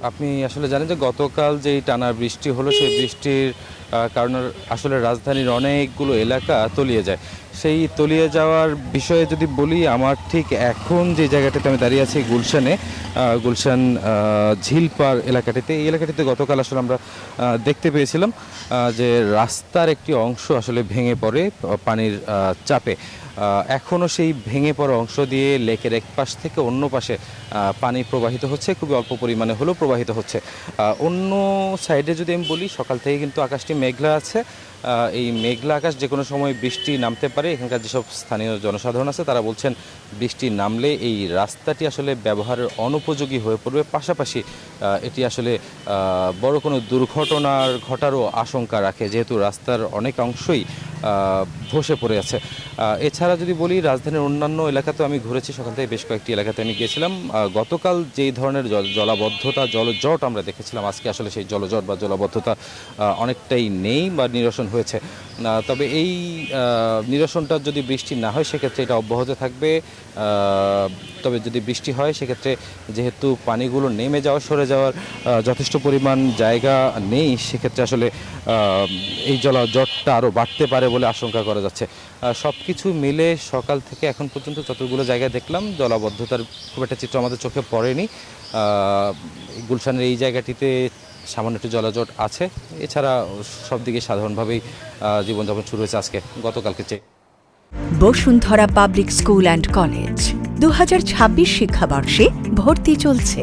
আপনি আসলে জানেন যে গতকাল যেই টানা বৃষ্টি হলো সেই বৃষ্টির কারণে আসলে রাজধানীর অনেকগুলো এলাকা তলিয়ে যায়। সেই তলিয়ে যাওয়ার বিষয়ে যদি বলি, আমার ঠিক এখন যে জায়গাটাতে আমি দাঁড়িয়ে আছি গুলশানে, গুলশান ঝিলপাড় এলাকাটিতে, এই এলাকাটিতে গতকাল আসলে আমরা দেখতে পেয়েছিলাম যে রাস্তার একটি অংশ আসলে ভেঙে পড়ে পানির চাপে। এখনও সেই ভেঙে পড়া অংশ দিয়ে লেকের এক পাশ থেকে অন্য পাশে পানি প্রবাহিত হচ্ছে, খুবই অল্প পরিমাণে হলেও প্রবাহিত হচ্ছে। অন্য সাইডে যদি আমি বলি, সকাল থেকে কিন্তু আকাশটি মেঘলা আছে। এই মেঘলা আকাশ যে কোনো সময় বৃষ্টি নামতে পারে। এখানকার যেসব স্থানীয় জনসাধারণ আছে তারা বলছেন বৃষ্টি নামলে এই রাস্তাটি আসলে ব্যবহারের অনুপযোগী হয়ে পড়বে, পাশাপাশি এটি আসলে বড় কোনো দুর্ঘটনার ঘটারও আশঙ্কা রাখে, যেহেতু রাস্তার অনেক অংশই ধসে পড়ে আছে। এছাড়া যদি বলি, রাজধানীর অন্যান্য এলাকাতেও আমি ঘুরেছি, সকাল থেকে বেশ কয়েকটি এলাকাতে আমি গিয়েছিলাম। গতকাল যেই ধরনের জলাবদ্ধতা, জলজট আমরা দেখেছিলাম, আজকে আসলে সেই জলজট বা জলাবদ্ধতা অনেকটাই নেই বা নিরসন হয়েছে। তবে এই নিরসনটা যদি বৃষ্টি না হয় সেক্ষেত্রে এটা অব্যাহত থাকবে। তবে যদি বৃষ্টি হয় সেক্ষেত্রে যেহেতু পানিগুলো নেমে যাওয়া, সরে যাওয়ার যথেষ্ট পরিমাণ জায়গা নেই, সেক্ষেত্রে আসলে এই জলজটটা আরও বাড়তে পারে বলে আশঙ্কা করা যাচ্ছে। সব কিছু মিলে সকাল থেকে এখন পর্যন্ত যতগুলো জায়গায় দেখলাম, জলাবদ্ধতার খুব একটা চিত্র আমাদের চোখে পড়েনি। গুলশানের এই জায়গাটিতে সামান্য একটু জলজট আছে, এছাড়া সব দিকে সাধারণভাবেই জীবনযাপন শুরু হয়েছে আজকে গতকালকে চেয়ে। Bashundhara public school and college 2026 শিক্ষাবর্ষে ভর্তি চলছে।